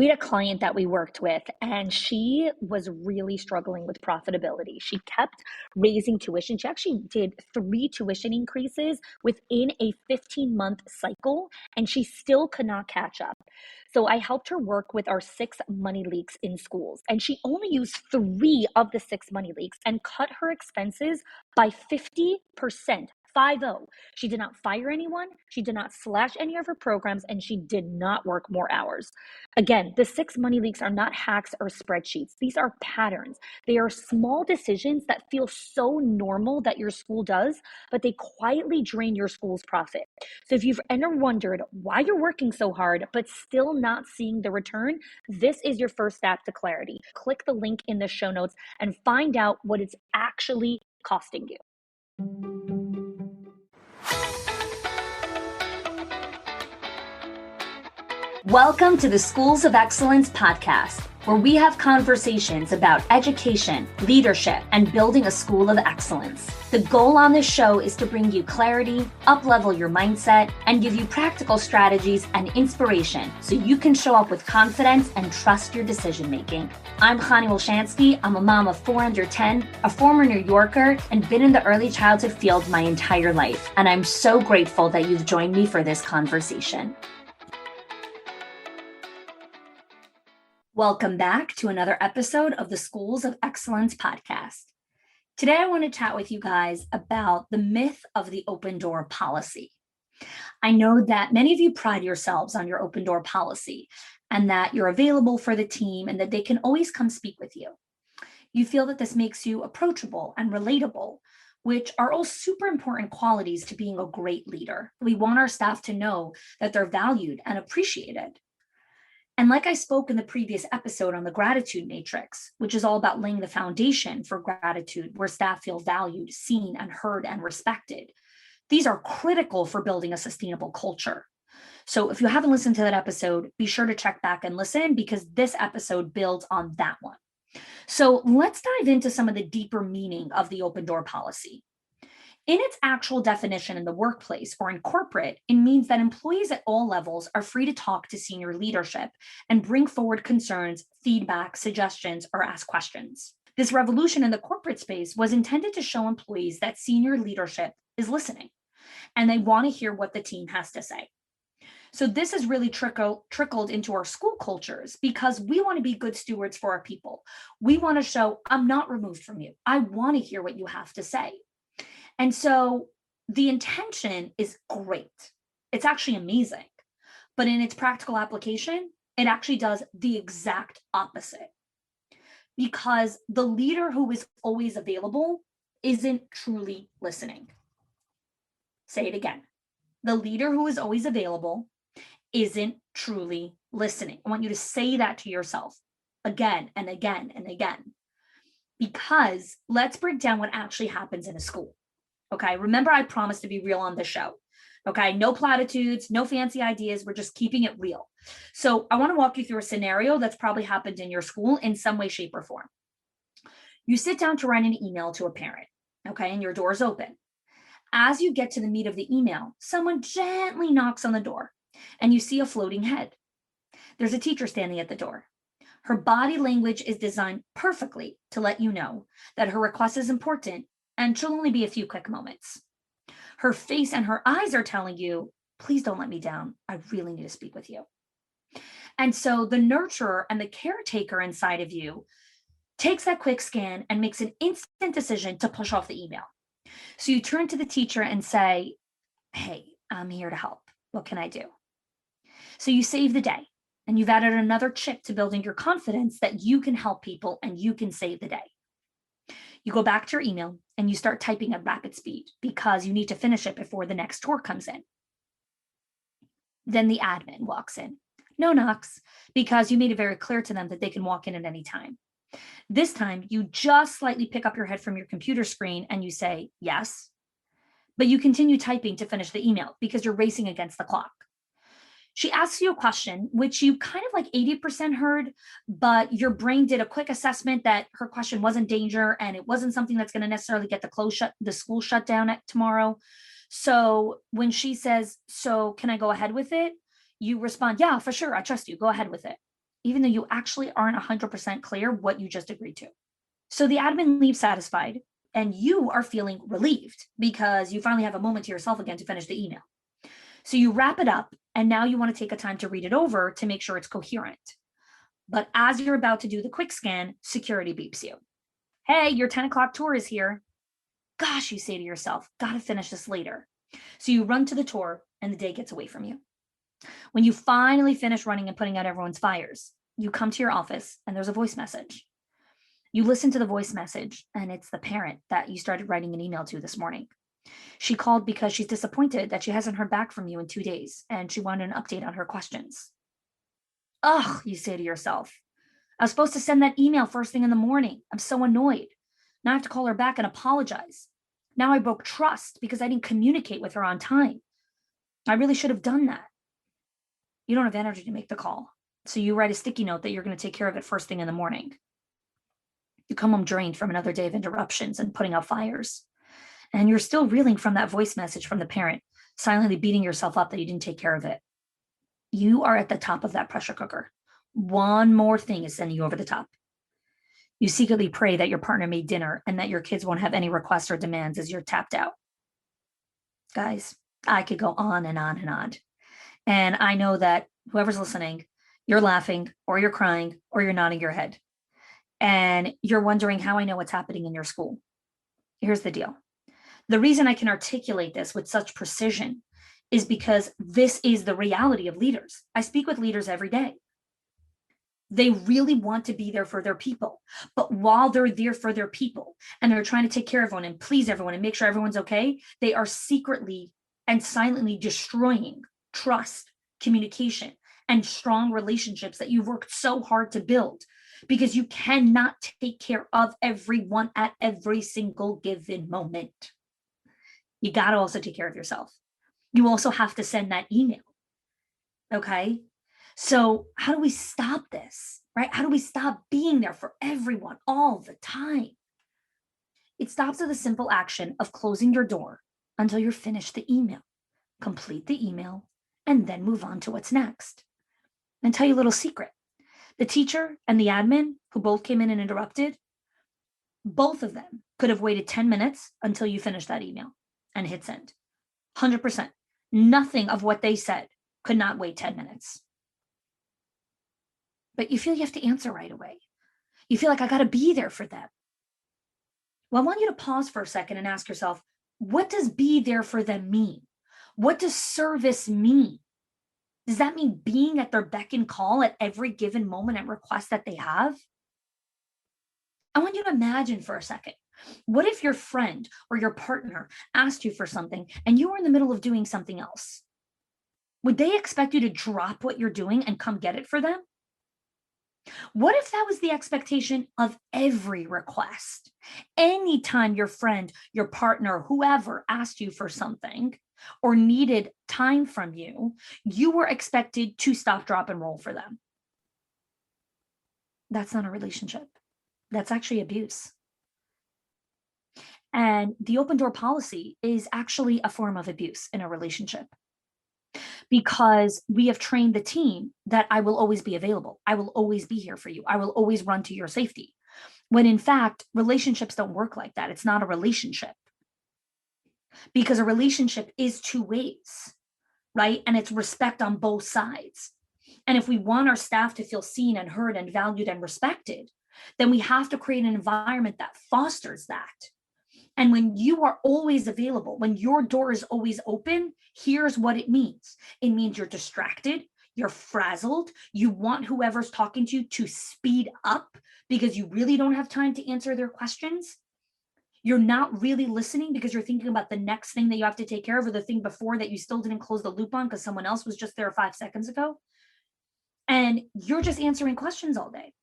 We had a client that we worked with, and she was really struggling with profitability. She kept raising tuition. She actually did 3 tuition increases within a 15-month cycle, and she still could not catch up. So I helped her work with our 6 money leaks in schools, and she only used 3 of the 6 money leaks and cut her expenses by 50%. 50. She did not fire anyone. She did not slash any of her programs, and she did not work more hours. Again, the 6 money leaks are not hacks or spreadsheets. These are patterns. They are small decisions that feel so normal that your school does, but they quietly drain your school's profit. So if you've ever wondered why you're working so hard, but still not seeing the return, this is your first step to clarity. Click the link in the show notes and find out what it's actually costing you. Welcome to the Schools of Excellence podcast, where we have conversations about education, leadership, and building a school of excellence. The goal on this show is to bring you clarity, up-level your mindset, and give you practical strategies and inspiration so you can show up with confidence and trust your decision-making. I'm Chani Wolshansky. I'm a mom of 4 under 10, a former New Yorker, and been in the early childhood field my entire life. And I'm so grateful that you've joined me for this conversation. Welcome back to another episode of the Schools of Excellence podcast. Today, I want to chat with you guys about the myth of the open door policy. I know that many of you pride yourselves on your open door policy and that you're available for the team and that they can always come speak with you. You feel that this makes you approachable and relatable, which are all super important qualities to being a great leader. We want our staff to know that they're valued and appreciated. And like I spoke in the previous episode on the gratitude matrix, which is all about laying the foundation for gratitude, where staff feel valued, seen, and heard and respected. These are critical for building a sustainable culture. So if you haven't listened to that episode, be sure to check back and listen because this episode builds on that one. So let's dive into some of the deeper meaning of the open door policy. In its actual definition in the workplace or in corporate, it means that employees at all levels are free to talk to senior leadership and bring forward concerns, feedback, suggestions, or ask questions. This revolution in the corporate space was intended to show employees that senior leadership is listening and they want to hear what the team has to say. So this has really trickled into our school cultures because we want to be good stewards for our people. We want to show, I'm not removed from you. I want to hear what you have to say. And so the intention is great. It's actually amazing. But in its practical application, it actually does the exact opposite. Because the leader who is always available isn't truly listening. Say it again. The leader who is always available isn't truly listening. I want you to say that to yourself again and again and again. Because let's break down what actually happens in a school. Okay, remember I promised to be real on the show. Okay, no platitudes, no fancy ideas. We're just keeping it real. So I want to walk you through a scenario that's probably happened in your school in some way, shape, or form. You sit down to write an email to a parent, okay, and your door's open. As you get to the meat of the email, someone gently knocks on the door and you see a floating head. There's a teacher standing at the door. Her body language is designed perfectly to let you know that her request is important and she'll only be a few quick moments. Her face and her eyes are telling you, please don't let me down. I really need to speak with you. And so the nurturer and the caretaker inside of you takes that quick scan and makes an instant decision to push off the email. So you turn to the teacher and say, hey, I'm here to help. What can I do? So you save the day and you've added another chip to building your confidence that you can help people and you can save the day. You go back to your email and you start typing at rapid speed because you need to finish it before the next tour comes in. Then the admin walks in. No knocks, because you made it very clear to them that they can walk in at any time. This time, you just slightly pick up your head from your computer screen and you say, yes, but you continue typing to finish the email because you're racing against the clock. She asks you a question, which you kind of like 80% heard, but your brain did a quick assessment that her question wasn't danger and it wasn't something that's going to necessarily get the school shut down tomorrow. So when she says, so can I go ahead with it? You respond, yeah, for sure. I trust you. Go ahead with it. even though you actually aren't 100% clear what you just agreed to. So the admin leaves satisfied, and you are feeling relieved because you finally have a moment to yourself again to finish the email. So you wrap it up, and now you want to take a time to read it over to make sure it's coherent. But as you're about to do the quick scan, security beeps you. Hey, your 10 o'clock tour is here. Gosh, you say to yourself, gotta finish this later. So you run to the tour, and the day gets away from you. When you finally finish running and putting out everyone's fires, you come to your office, and there's a voice message. You listen to the voice message, and it's the parent that you started writing an email to this morning. She called because she's disappointed that she hasn't heard back from you in 2 days, and she wanted an update on her questions. Ugh, you say to yourself. I was supposed to send that email first thing in the morning. I'm so annoyed. Now I have to call her back and apologize. Now I broke trust because I didn't communicate with her on time. I really should have done that. You don't have energy to make the call. So you write a sticky note that you're going to take care of it first thing in the morning. You come home drained from another day of interruptions and putting out fires. And you're still reeling from that voice message from the parent, silently beating yourself up that you didn't take care of it. You are at the top of that pressure cooker. One more thing is sending you over the top. You secretly pray that your partner made dinner and that your kids won't have any requests or demands as you're tapped out. Guys, I could go on and on and on. And I know that whoever's listening, you're laughing or you're crying or you're nodding your head. And you're wondering how I know what's happening in your school. Here's the deal. The reason I can articulate this with such precision is because this is the reality of leaders. I speak with leaders every day. They really want to be there for their people. But while they're there for their people and they're trying to take care of everyone and please everyone and make sure everyone's okay, they are secretly and silently destroying trust, communication, and strong relationships that you've worked so hard to build, because you cannot take care of everyone at every single given moment. You got to also take care of yourself. You also have to send that email. Okay. So how do we stop this, right? How do we stop being there for everyone all the time? It stops with a simple action of closing your door until you're finished the email, complete the email, and then move on to what's next. And tell you a little secret. The teacher and the admin who both came in and interrupted, both of them could have waited 10 minutes until you finished that email and hit send. 100%. Nothing of what they said could not wait 10 minutes. But you feel you have to answer right away. You feel like I got to be there for them. Well, I want you to pause for a second and ask yourself, what does be there for them mean? What does service mean? Does that mean being at their beck and call at every given moment and request that they have? I want you to imagine for a second, what if your friend or your partner asked you for something and you were in the middle of doing something else? Would they expect you to drop what you're doing and come get it for them? What if that was the expectation of every request? Anytime your friend, your partner, whoever asked you for something or needed time from you, you were expected to stop, drop, and roll for them. That's not a relationship. That's actually abuse. And the open door policy is actually a form of abuse in a relationship, because we have trained the team that I will always be available. I will always be here for you. I will always run to your safety. When in fact, relationships don't work like that. It's not a relationship, because a relationship is two ways, right? And it's respect on both sides. And if we want our staff to feel seen and heard and valued and respected, then we have to create an environment that fosters that. And when you are always available, when your door is always open, here's what it means. It means you're distracted, you're frazzled, you want whoever's talking to you to speed up because you really don't have time to answer their questions. You're not really listening because you're thinking about the next thing that you have to take care of, or the thing before that you still didn't close the loop on because someone else was just there 5 seconds ago. And you're just answering questions all day.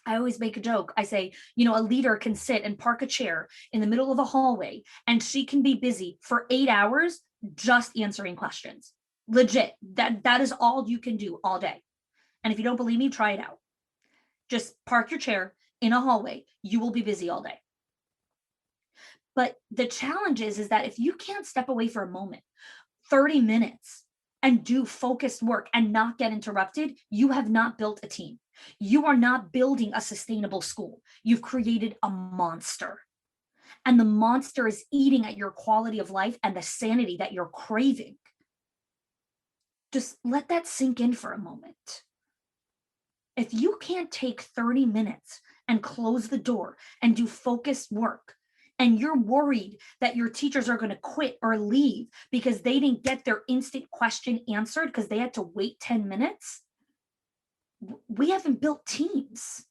I always make a joke. I say, a leader can sit and park a chair in the middle of a hallway and she can be busy for 8 hours just answering questions. Legit. That is all you can do all day. And if you don't believe me, try it out. Just park your chair in a hallway. You will be busy all day. But the challenge is that if you can't step away for a moment, 30 minutes, and do focused work and not get interrupted, you have not built a team. You are not building a sustainable school. You've created a monster. And the monster is eating at your quality of life and the sanity that you're craving. Just let that sink in for a moment. If you can't take 30 minutes and close the door and do focused work, and you're worried that your teachers are going to quit or leave because they didn't get their instant question answered because they had to wait 10 minutes, we haven't built teams.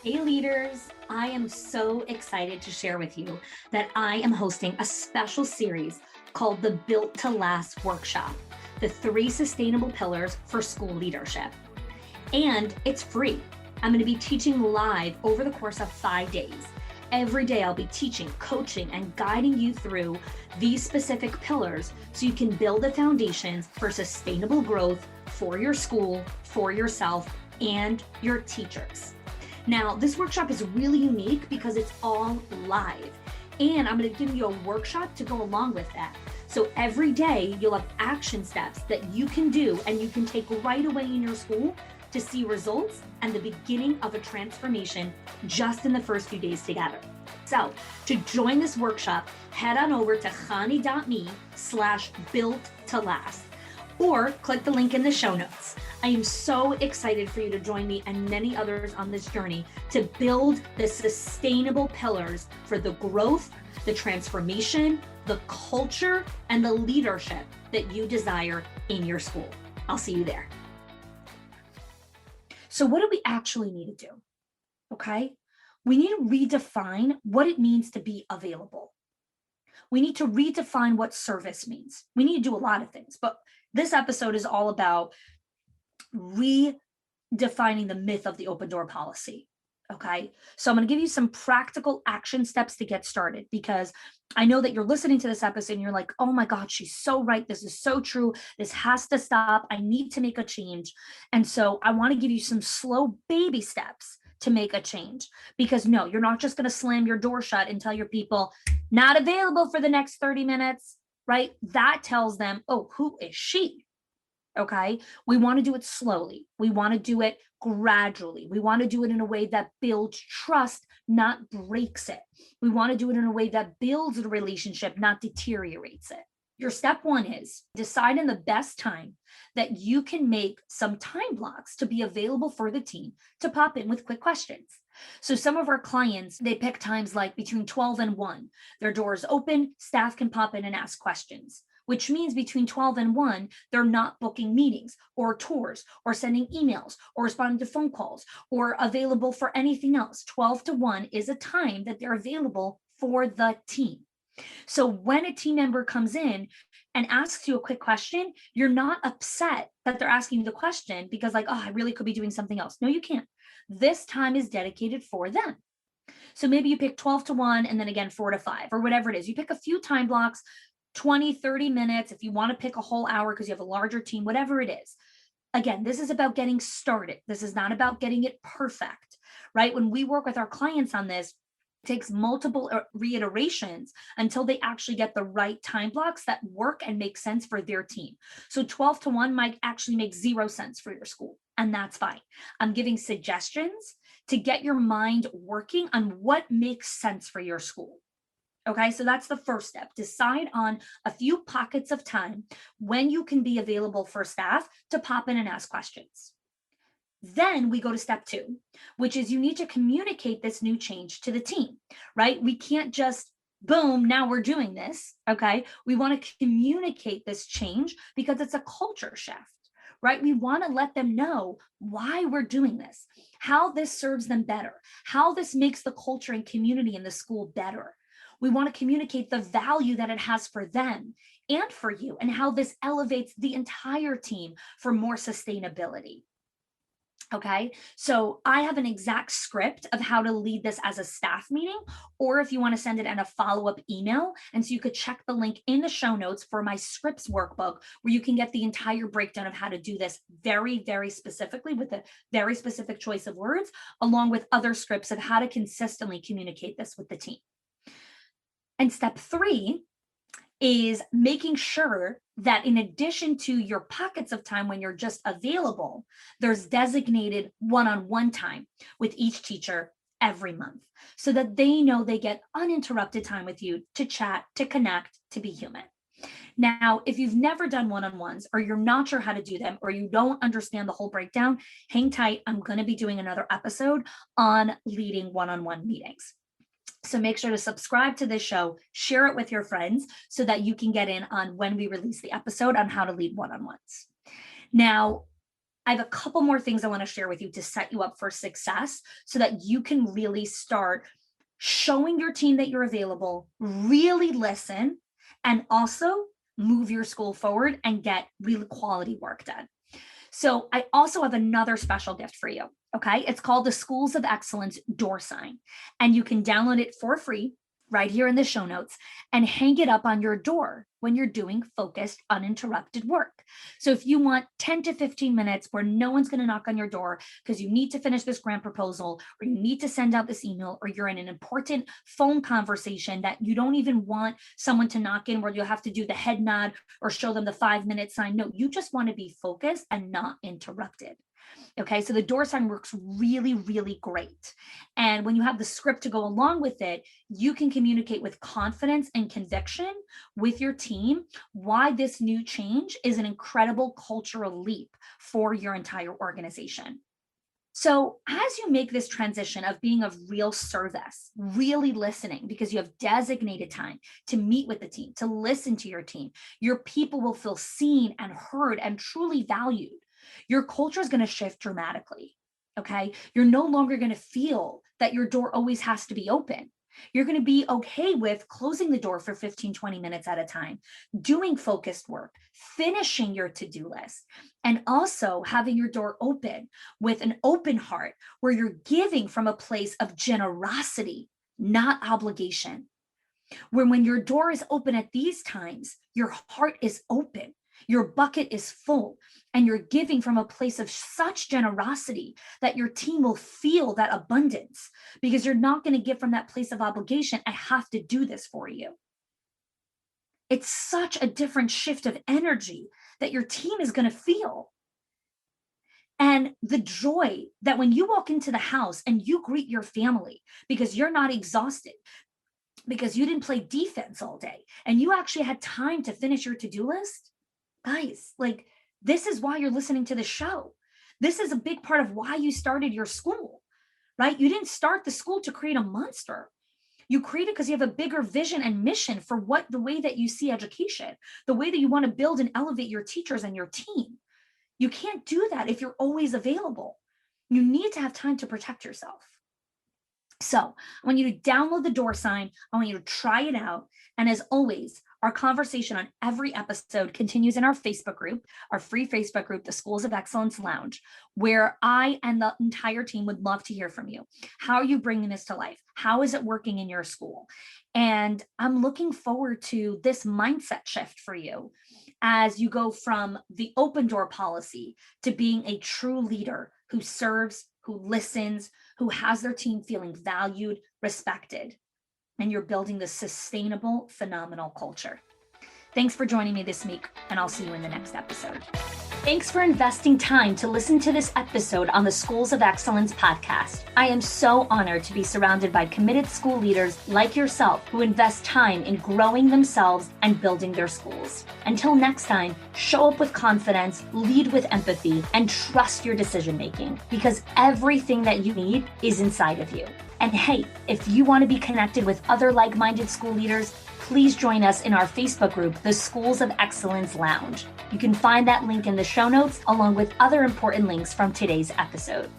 Hey leaders, I am so excited to share with you that I am hosting a special series called the Built to Last Workshop, the 3 sustainable pillars for school leadership. And it's free. I'm going to be teaching live over the course of 5 days. Every day I'll be teaching, coaching, and guiding you through these specific pillars so you can build the foundations for sustainable growth for your school, for yourself, and your teachers. Now, this workshop is really unique because it's all live, and I'm going to give you a workshop to go along with that. So every day you'll have action steps that you can do and you can take right away in your school to see results and the beginning of a transformation just in the first few days together. So to join this workshop, head on over to chani.me/built-to-last or click the link in the show notes. I am so excited for you to join me and many others on this journey to build the sustainable pillars for the growth, the transformation, the culture, and the leadership that you desire in your school. I'll see you there. So what do we actually need to do? Okay, we need to redefine what it means to be available. We need to redefine what service means. We need to do a lot of things, but this episode is all about redefining the myth of the open door policy. Okay, so I'm going to give you some practical action steps to get started, because I know that you're listening to this episode and you're like, oh my God, she's so right. This is so true. This has to stop. I need to make a change. And so I want to give you some slow baby steps to make a change, because no, you're not just going to slam your door shut and tell your people not available for the next 30 minutes, right? That tells them, oh, who is she? Okay, we want to do it slowly. We want to do it gradually. We want to do it in a way that builds trust, not breaks it. We want to do it in a way that builds the relationship, not deteriorates it. Your step 1 is decide in the best time that you can make some time blocks to be available for the team to pop in with quick questions. So some of our clients, they pick times like between 12 and 1. Their door is open, staff can pop in and ask questions, which means between 12 and 1, they're not booking meetings or tours or sending emails or responding to phone calls or available for anything else. 12 to 1 is a time that they're available for the team. So when a team member comes in and asks you a quick question, you're not upset that they're asking you the question because like, oh, I really could be doing something else. No, you can't. This time is dedicated for them. So maybe you pick 12 to 1 and then again 4 to 5 or whatever it is. You pick a few time blocks, 20, 30 minutes. If you want to pick a whole hour because you have a larger team, whatever it is. Again, this is about getting started. This is not about getting it perfect, right? When we work with our clients on this, it takes multiple reiterations until they actually get the right time blocks that work and make sense for their team. So 12 to 1 might actually make 0 sense for your school, and that's fine. I'm giving suggestions to get your mind working on what makes sense for your school. Okay, so that's the first step. Decide on a few pockets of time when you can be available for staff to pop in and ask questions. Then we go to step 2, which is you need to communicate this new change to the team, right? We can't just boom, now we're doing this. Okay, we want to communicate this change because it's a culture shift, right? We want to let them know why we're doing this, how this serves them better, how this makes the culture and community in the school better. We want to communicate the value that it has for them and for you, and how this elevates the entire team for more sustainability. Okay, so I have an exact script of how to lead this as a staff meeting, or if you want to send it in a follow-up email. And so you could check the link in the show notes for my scripts workbook, where you can get the entire breakdown of how to do this very, very specifically with a very specific choice of words, along with other scripts of how to consistently communicate this with the team. And step 3 is making sure that in addition to your pockets of time when you're just available, there's designated one-on-one time with each teacher every month so that they know they get uninterrupted time with you to chat, to connect, to be human. Now, if you've never done one-on-ones or you're not sure how to do them or you don't understand the whole breakdown, hang tight. I'm going to be doing another episode on leading one-on-one meetings. So make sure to subscribe to this show, share it with your friends so that you can get in on when we release the episode on how to lead one-on-ones. Now, I have a couple more things I want to share with you to set you up for success so that you can really start showing your team that you're available, really listen, and also move your school forward and get real quality work done. So I also have another special gift for you. Okay. It's called the Schools of Excellence Door Sign, and you can download it for free right here in the show notes and hang it up on your door when you're doing focused, uninterrupted work. So if you want 10 to 15 minutes where no one's going to knock on your door because you need to finish this grant proposal or you need to send out this email or you're in an important phone conversation that you don't even want someone to knock in where you'll have to do the head nod or show them the 5-minute sign. No, you just want to be focused and not interrupted. Okay, so the door sign works really, really great. And when you have the script to go along with it, you can communicate with confidence and conviction with your team why this new change is an incredible cultural leap for your entire organization. So as you make this transition of being of real service, really listening, because you have designated time to meet with the team, to listen to your people will feel seen and heard and truly valued. Your culture is going to shift dramatically. Okay. You're no longer going to feel that your door always has to be open. You're going to be okay with closing the door for 15, 20 minutes at a time, doing focused work, finishing your to-do list, and also having your door open with an open heart where you're giving from a place of generosity, not obligation. When your door is open at these times, your heart is open. Your bucket is full and you're giving from a place of such generosity that your team will feel that abundance because you're not going to give from that place of obligation. I have to do this for you. It's such a different shift of energy that your team is going to feel. And the joy that when you walk into the house and you greet your family because you're not exhausted, because you didn't play defense all day and you actually had time to finish your to-do list. Guys, like this is why you're listening to the show. This is a big part of why you started your school, right? You didn't start the school to create a monster. You created because you have a bigger vision and mission for what the way that you see education, the way that you want to build and elevate your teachers and your team. You can't do that if you're always available. You need to have time to protect yourself. So I want you to download the door sign. I want you to try it out. And as always, our conversation on every episode continues in our Facebook group, our free Facebook group, the Schools of Excellence Lounge, where I and the entire team would love to hear from you. How are you bringing this to life? How is it working in your school? And I'm looking forward to this mindset shift for you as you go from the open door policy to being a true leader who serves, who listens, who has their team feeling valued, respected, and you're building this sustainable, phenomenal culture. Thanks for joining me this week, and I'll see you in the next episode. Thanks for investing time to listen to this episode on the Schools of Excellence podcast. I am so honored to be surrounded by committed school leaders like yourself who invest time in growing themselves and building their schools. Until next time, show up with confidence, lead with empathy, and trust your decision making because everything that you need is inside of you. And hey, if you want to be connected with other like-minded school leaders, please join us in our Facebook group, the Schools of Excellence Lounge. You can find that link in the show notes along with other important links from today's episode.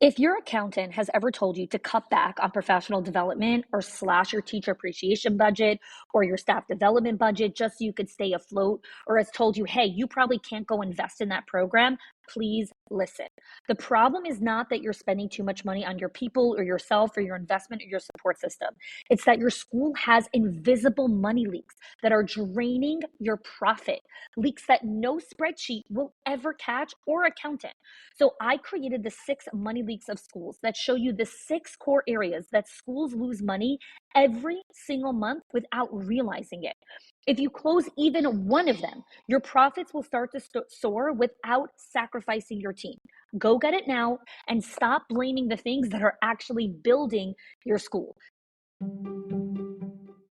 If your accountant has ever told you to cut back on professional development or slash your teacher appreciation budget or your staff development budget just so you could stay afloat, or has told you, hey, you probably can't go invest in that program, please listen. The problem is not that you're spending too much money on your people or yourself or your investment or your support system. It's that your school has invisible money leaks that are draining your profit, leaks that no spreadsheet will ever catch or accountant. So I created the 6 money leaks of schools that show you the 6 core areas that schools lose money every single month without realizing it. If you close even one of them, your profits will start to soar without sacrificing your team. Go get it now and stop blaming the things that are actually building your school.